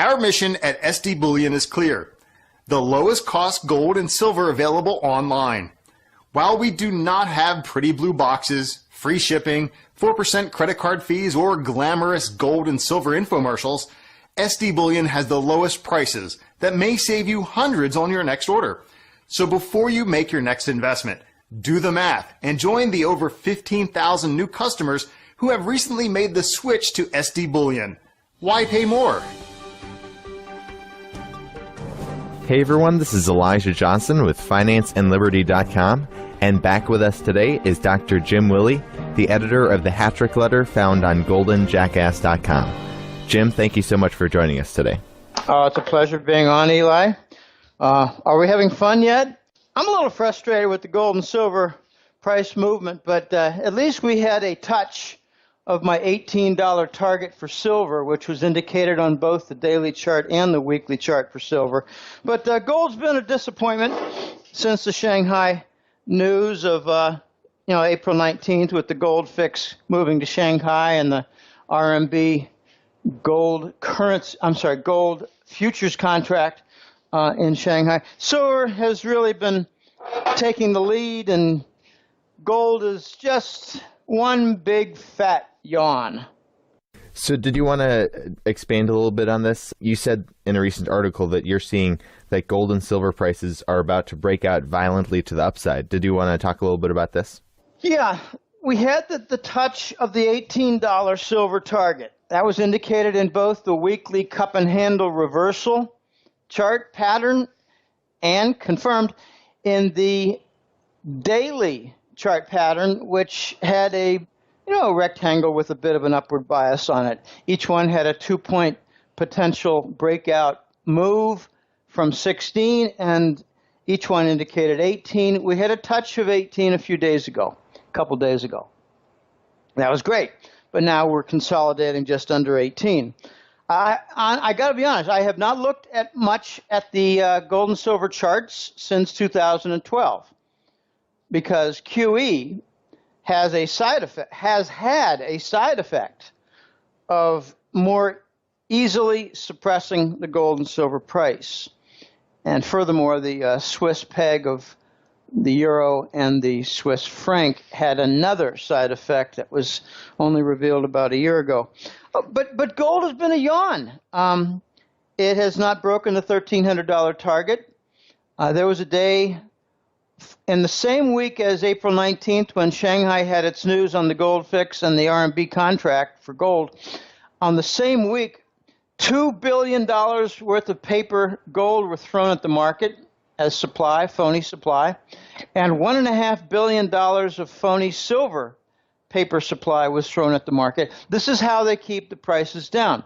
Our mission at SD Bullion is clear: the lowest cost gold and silver available online. While we do not have pretty blue boxes, free shipping, 4% credit card fees, or glamorous gold and silver infomercials, SD Bullion has the lowest prices that may save you hundreds on your next order. So before you make your next investment, do the math and join the over 15,000 new customers who have recently made the switch to SD Bullion. Why pay more? Hey everyone, this is Elijah Johnson with FinanceAndLiberty.com, and back with us today is Dr. Jim Willie, the editor of the Hat-Trick Letter found on GoldenJackass.com. Jim, thank you so much for joining us today. It's a pleasure being on, Eli. Are we having fun yet? I'm a little frustrated with the gold and silver price movement, but at least we had a touch of my $18 target for silver, which was indicated on both the daily chart and the weekly chart for silver. But gold's been a disappointment since the Shanghai news of April 19th with the gold fix moving to Shanghai and the RMB gold futures contract in Shanghai. Silver has really been taking the lead, and gold is just one big fat yawn. So did you want to expand a little bit on this? You said in a recent article that you're seeing that gold and silver prices are about to break out violently to the upside. Did you want to talk a little bit about this? Yeah, we had the touch of the $18 silver target. That was indicated in both the weekly cup and handle reversal chart pattern and confirmed in the daily chart pattern, which had a rectangle with a bit of an upward bias on it. Each one had a 2-point potential breakout move from 16, and each one indicated 18. We had a touch of 18 a couple days ago. That was great, but now we're consolidating just under 18. I got to be honest, I have not looked at much at the gold and silver charts since 2012 because QE has had a side effect of more easily suppressing the gold and silver price. And furthermore, the Swiss peg of the euro and the Swiss franc had another side effect that was only revealed about a year ago. But gold has been a yawn. It has not broken the $1,300 target. There was a day in the same week as April 19th when Shanghai had its news on the gold fix and the RMB contract for gold. On the same week, $2 billion worth of paper gold were thrown at the market as supply, phony supply, and $1.5 billion of phony silver paper supply was thrown at the market. This is how they keep the prices down.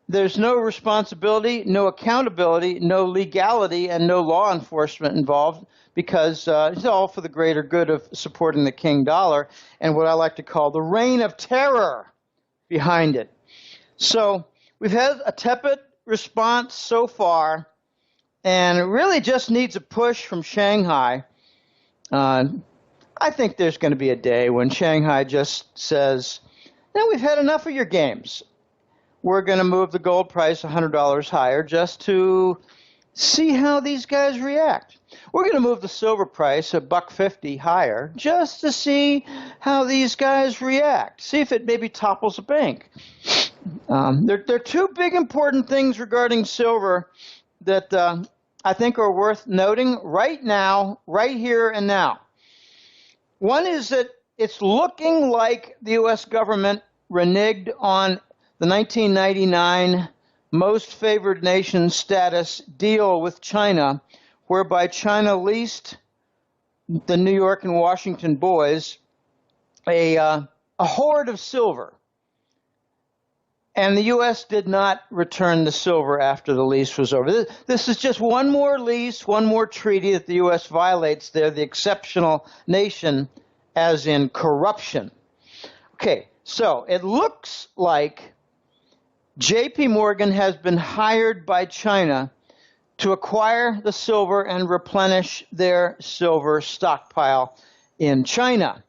There's no responsibility, no accountability, no legality, and no law enforcement involved because it's all for the greater good of supporting the king dollar and what I like to call the reign of terror behind it. So we've had a tepid response so far, and it really just needs a push from Shanghai. I think there's going to be a day when Shanghai just says, we've had enough of your games. We're going to move the gold price $100 higher just to see how these guys react. We're going to move the silver price $1.50 higher just to see how these guys react. See if it maybe topples a bank. There are two big important things regarding silver that I think are worth noting right now, right here and now. One is that it's looking like the U.S. government reneged on the 1999 most favored nation status deal with China, whereby China leased the New York and Washington boys a hoard of silver. And the U.S. did not return the silver after the lease was over. This is just one more lease, one more treaty that the U.S. violates. They're the exceptional nation, as in corruption. Okay, so it looks like J.P. Morgan has been hired by China to acquire the silver and replenish their silver stockpile in China,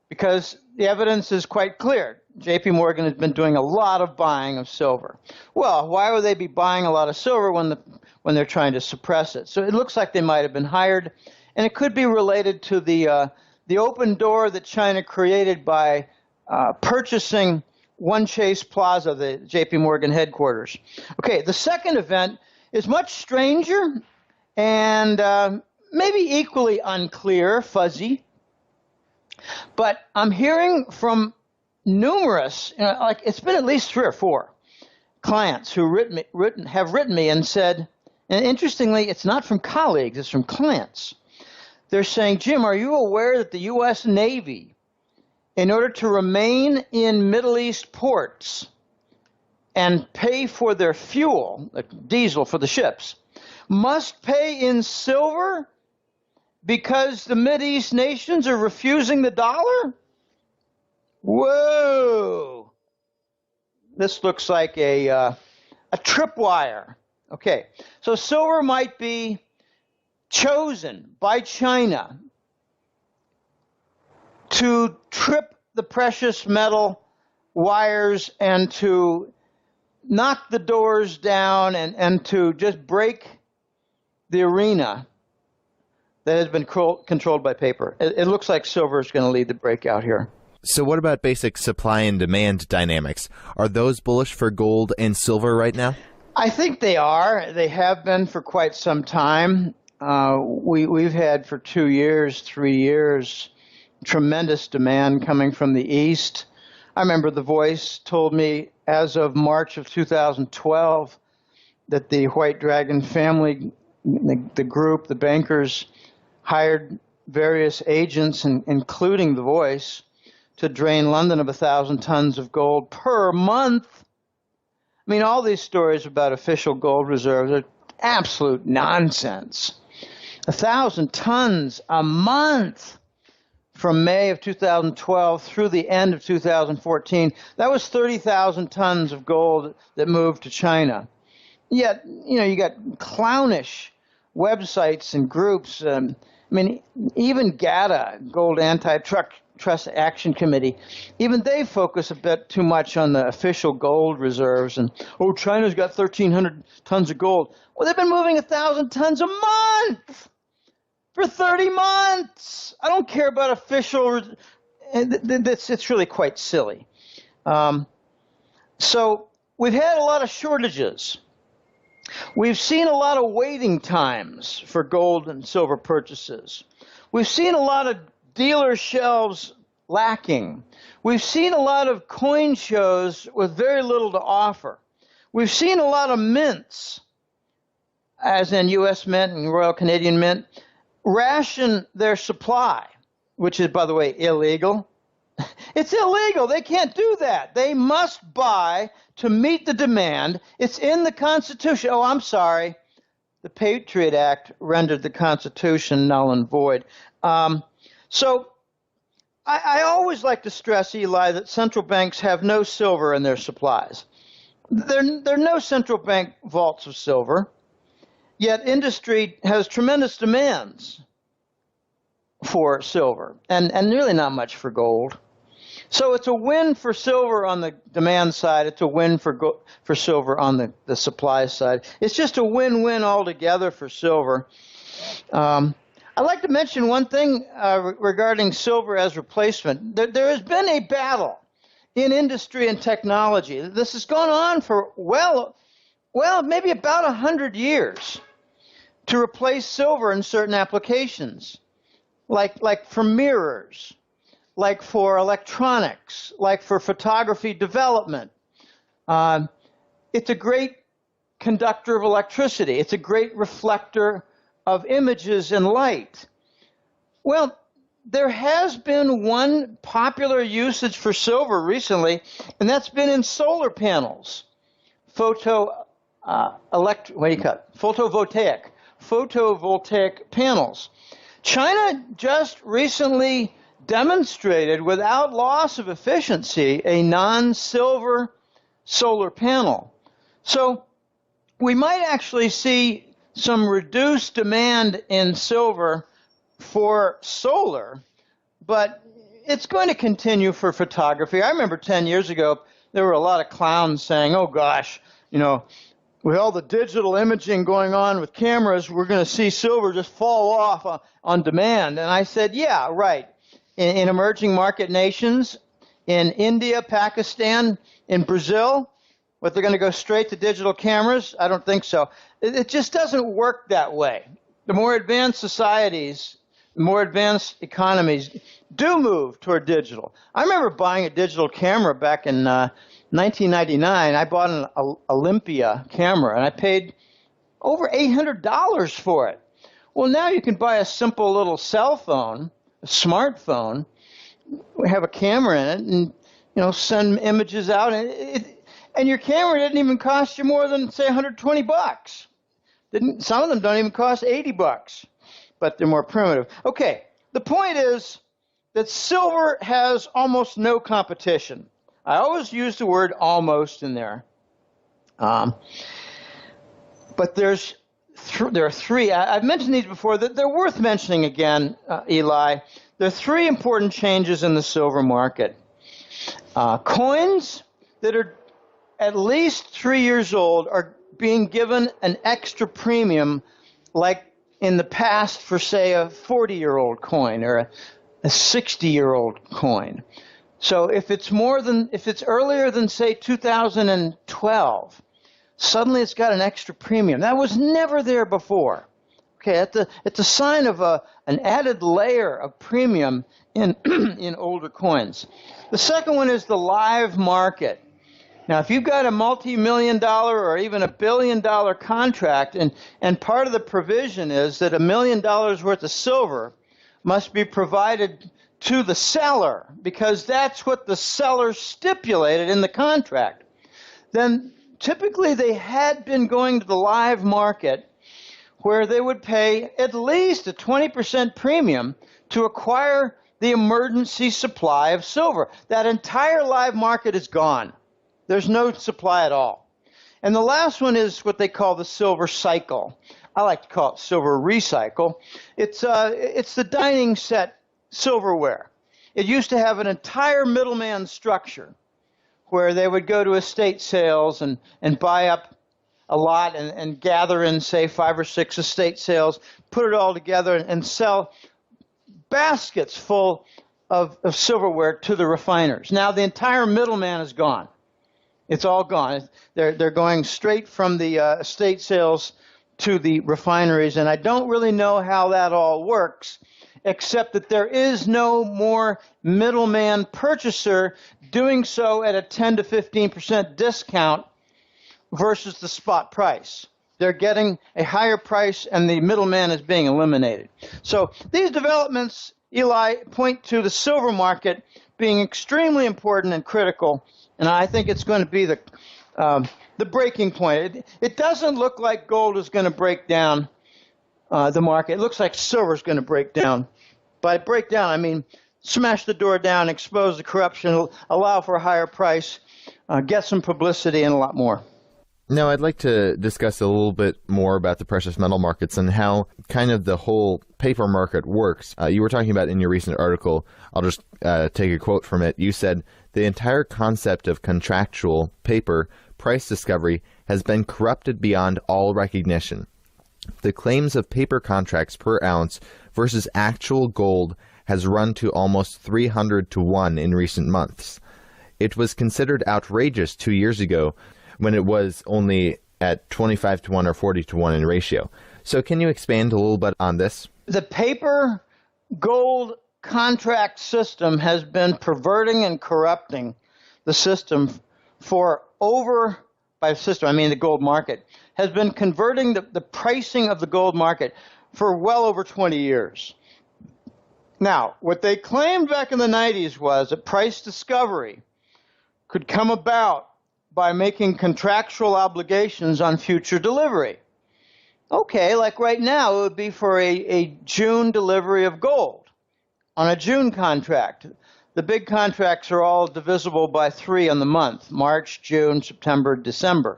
because the evidence is quite clear. JP Morgan has been doing a lot of buying of silver. Well, why would they be buying a lot of silver when they're trying to suppress it? So it looks like they might have been hired, and it could be related to the open door that China created by purchasing One Chase Plaza, the JP Morgan headquarters. Okay, the second event is much stranger and maybe equally unclear, fuzzy. But I'm hearing from numerous, like it's been at least 3 or 4 clients who have written me and said, and interestingly, it's not from colleagues, it's from clients. They're saying, Jim, are you aware that the U.S. Navy, in order to remain in Middle East ports and pay for their fuel, like diesel for the ships, must pay in silver because the Mideast nations are refusing the dollar? Whoa! This looks like a tripwire. Okay, so silver might be chosen by China to trip the precious metal wires and to knock the doors down and to just break the arena that has been controlled by paper. It looks like silver is going to lead the breakout here. So what about basic supply and demand dynamics? Are those bullish for gold and silver right now? I think they are. They have been for quite some time. We've had for 2 years, 3 years, tremendous demand coming from the East. I remember The Voice told me as of March of 2012 that the White Dragon family, the group, the bankers, hired various agents, including The Voice, to drain London of 1,000 tons of gold per month. I mean, all these stories about official gold reserves are absolute nonsense. 1,000 tons a month from May of 2012 through the end of 2014. That was 30,000 tons of gold that moved to China. Yet, you got clownish websites and groups. I mean, even GATA, Gold Antitrust Action Committee, even they focus a bit too much on the official gold reserves. And, China's got 1,300 tons of gold. Well, they've been moving 1,000 tons a month for 30 months. I don't care about official. It's really quite silly. So we've had a lot of shortages. We've seen a lot of waiting times for gold and silver purchases. We've seen a lot of dealer shelves lacking. We've seen a lot of coin shows with very little to offer. We've seen a lot of mints, as in U.S. Mint and Royal Canadian Mint, ration their supply, which is, by the way, illegal. It's illegal. They can't do that. They must buy to meet the demand. It's in the Constitution. Oh, I'm sorry. The Patriot Act rendered the Constitution null and void. So I always like to stress, Eli, that central banks have no silver in their supplies. There are no central bank vaults of silver, yet industry has tremendous demands for silver and really not much for gold. So it's a win for silver on the demand side. It's a win for silver on the supply side. It's just a win-win altogether for silver. I'd like to mention one thing regarding silver as replacement. There has been a battle in industry and technology. This has gone on for, well, maybe about 100 years to replace silver in certain applications, like for mirrors, like for electronics, like for photography development. It's a great conductor of electricity. It's a great reflector of images and light. Well, there has been one popular usage for silver recently, and that's been in solar panels. Photovoltaic panels. China just recently demonstrated without loss of efficiency a non-silver solar panel. So we might actually see some reduced demand in silver for solar, but it's going to continue for photography. I remember 10 years ago, there were a lot of clowns saying, oh gosh, with all the digital imaging going on with cameras, we're going to see silver just fall off on demand. And I said, yeah, right. In emerging market nations, in India, Pakistan, in Brazil, what, they're going to go straight to digital cameras? I don't think so. It just doesn't work that way. The more advanced societies, the more advanced economies do move toward digital. I remember buying a digital camera back in 1999. I bought an Olympia camera, and I paid over $800 for it. Well, now you can buy a simple little cell phone, a smartphone, have a camera in it, and send images out, and your camera didn't even cost you more than, say, $120. Some of them don't even cost $80, but they're more primitive. Okay, the point is that silver has almost no competition. I always use the word almost in there. But there are three. I've mentioned these before. They're worth mentioning again, Eli. There are three important changes in the silver market. Coins that are at least 3 years old are being given an extra premium, like in the past for, say, a 40-year-old coin or a 60-year-old coin. So if it's earlier than, say, 2012, suddenly it's got an extra premium. That was never there before. Okay, it's a sign of an added layer of premium in in older coins. The second one is the live market. Now, if you've got a multi-million-dollar or even a billion-dollar contract, and part of the provision is that $1 million worth of silver must be provided to the seller because that's what the seller stipulated in the contract, then typically they had been going to the live market where they would pay at least a 20% premium to acquire the emergency supply of silver. That entire live market is gone. There's no supply at all. And the last one is what they call the silver cycle. I like to call it silver recycle. It's the dining set silverware. It used to have an entire middleman structure where they would go to estate sales and buy up a lot and gather in, say, 5 or 6 estate sales, put it all together and sell baskets full of silverware to the refiners. Now the entire middleman is gone. It's all gone. They're going straight from the estate sales to the refineries, and I don't really know how that all works, except that there is no more middleman purchaser doing so at a 10 to 15% discount versus the spot price. They're getting a higher price, and the middleman is being eliminated. So these developments, Eli, point to the silver market being extremely important and critical, and I think it's going to be the breaking point. It doesn't look like gold is going to break down the market. It looks like silver is going to break down. By break down, I mean smash the door down, expose the corruption, allow for a higher price, get some publicity, and a lot more. Now, I'd like to discuss a little bit more about the precious metal markets and how kind of the whole paper market works. You were talking about in your recent article, I'll just take a quote from it. You said, "The entire concept of contractual paper price discovery has been corrupted beyond all recognition. The claims of paper contracts per ounce versus actual gold has run to almost 300 to 1 in recent months. It was considered outrageous 2 years ago when it was only at 25 to 1 or 40 to 1 in ratio." So can you expand a little bit on this? The paper gold contract system has been perverting and corrupting the system by system, I mean the gold market, has been converting the pricing of the gold market for well over 20 years. Now, what they claimed back in the 90s was that price discovery could come about by making contractual obligations on future delivery. Okay, like right now, it would be for a June delivery of gold on a June contract. The big contracts are all divisible by 3 on the month: March, June, September, December.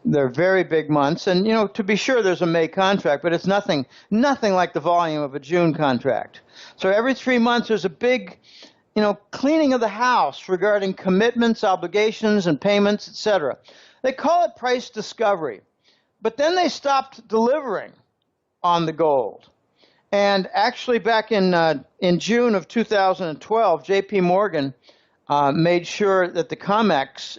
They're very big months, and to be sure, there's a May contract, but it's nothing like the volume of a June contract. So every 3 months, there's a big cleaning of the house regarding commitments, obligations, and payments, etc. They call it price discovery. But then they stopped delivering on the gold. And actually back in June of 2012, J.P. Morgan made sure that the COMEX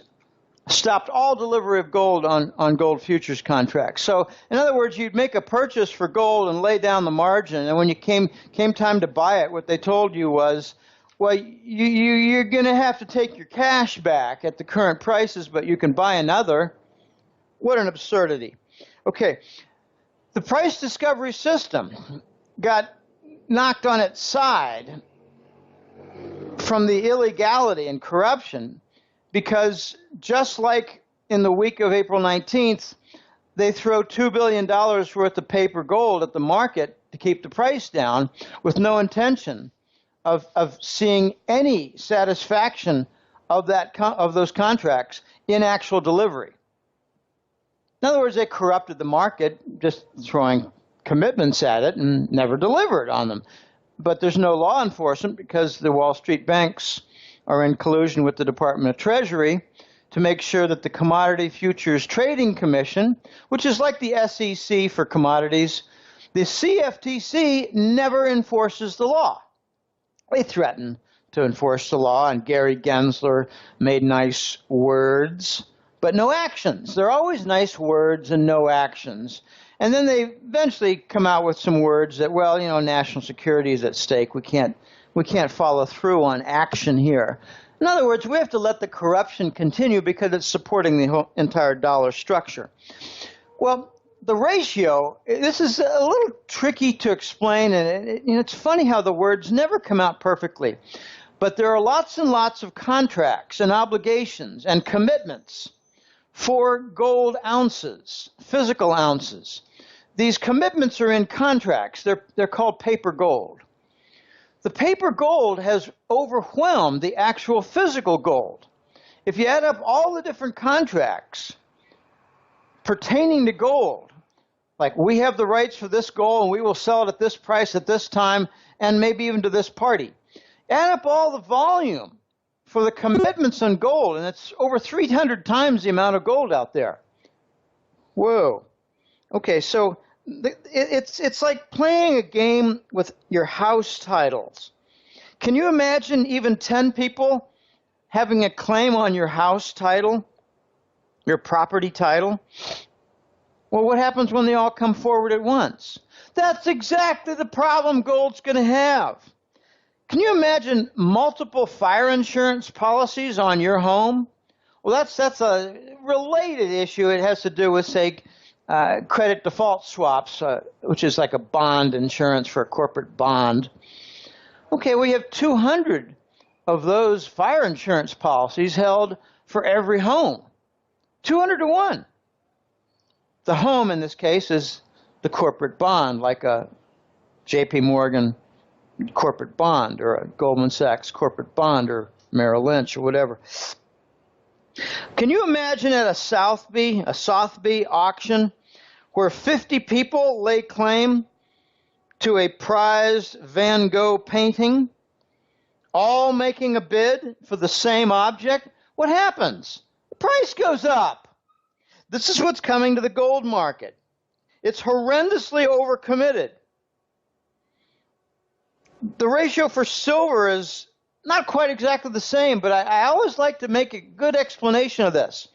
stopped all delivery of gold on gold futures contracts. So, in other words, you'd make a purchase for gold and lay down the margin, and when you came time to buy it, what they told you was, well, you're going to have to take your cash back at the current prices, but you can buy another. What an absurdity. Okay, the price discovery system got knocked on its side from the illegality and corruption, because just like in the week of April 19th, they throw $2 billion worth of paper gold at the market to keep the price down with no intention of seeing any satisfaction of those contracts in actual delivery. In other words, they corrupted the market, just throwing commitments at it and never delivered on them. But there's no law enforcement because the Wall Street banks are in collusion with the Department of Treasury to make sure that the Commodity Futures Trading Commission, which is like the SEC for commodities, the CFTC never enforces the law. They threaten to enforce the law, and Gary Gensler made nice words, but no actions. They're always nice words and no actions. And then they eventually come out with some words that, well, national security is at stake. We can't follow through on action here. In other words, we have to let the corruption continue because it's supporting the whole entire dollar structure. Well, the ratio, this is a little tricky to explain, and it's funny how the words never come out perfectly. But there are lots and lots of contracts and obligations and commitments for gold ounces, physical ounces. These commitments are in contracts. They're called paper gold. The paper gold has overwhelmed the actual physical gold. If you add up all the different contracts pertaining to gold, like we have the rights for this gold and we will sell it at this price at this time and maybe even to this party, add up all the volume for the commitments on gold, and it's over 300 times the amount of gold out there. Whoa. Okay, so it's like playing a game with your house titles. Can you imagine even 10 people having a claim on your house title, your property title? Well, what happens when they all come forward at once? That's exactly the problem gold's going to have. Can you imagine multiple fire insurance policies on your home? Well, that's a related issue. It has to do with, say, credit default swaps, which is like a bond insurance for a corporate bond. Okay, we have 200 of those fire insurance policies held for every home. 200 to 1. The home in this case is the corporate bond, like a J.P. Morgan corporate bond or a Goldman Sachs corporate bond or Merrill Lynch or whatever. Can you imagine at a Sotheby auction where 50 people lay claim to a prized Van Gogh painting, all making a bid for the same object? What happens? The price goes up. This is what's coming to the gold market. It's horrendously overcommitted. The ratio for silver is not quite exactly the same, but I always like to make a good explanation of this.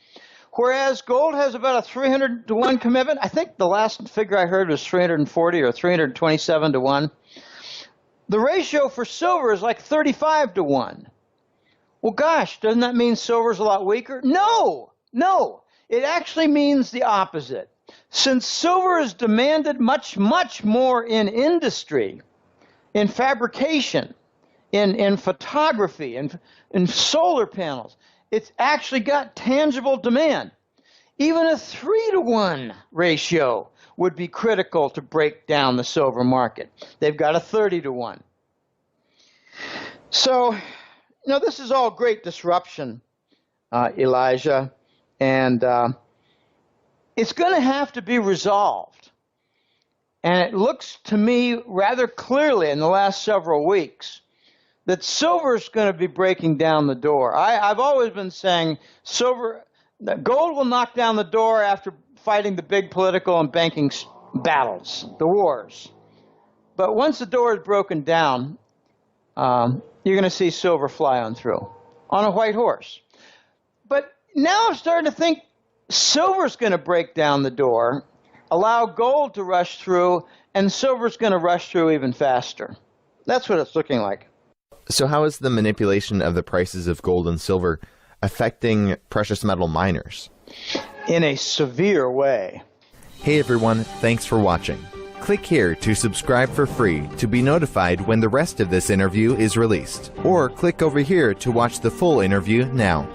Whereas gold has about a 300 to 1 commitment, I think the last figure I heard was 340 or 327 to 1. The ratio for silver is like 35 to 1. Well, gosh, doesn't that mean silver's a lot weaker? No. It actually means the opposite. Since silver is demanded much, much more in industry, in fabrication, in photography, in solar panels, it's actually got tangible demand. Even a 3 to 1 ratio would be critical to break down the silver market. They've got a 30 to 1. So, this is all great disruption, Elijah, and it's going to have to be resolved. And it looks to me rather clearly in the last several weeks that silver's going to be breaking down the door. I've always been saying gold will knock down the door after fighting the big political and banking battles, the wars. But once the door is broken down, you're going to see silver fly on through on a white horse. But now I'm starting to think silver's going to break down the door, allow gold to rush through, and silver's going to rush through even faster. That's what it's looking like. So how is the manipulation of the prices of gold and silver affecting precious metal miners? In a severe way. Hey everyone, thanks for watching. Click here to subscribe for free to be notified when the rest of this interview is released, or click over here to watch the full interview now.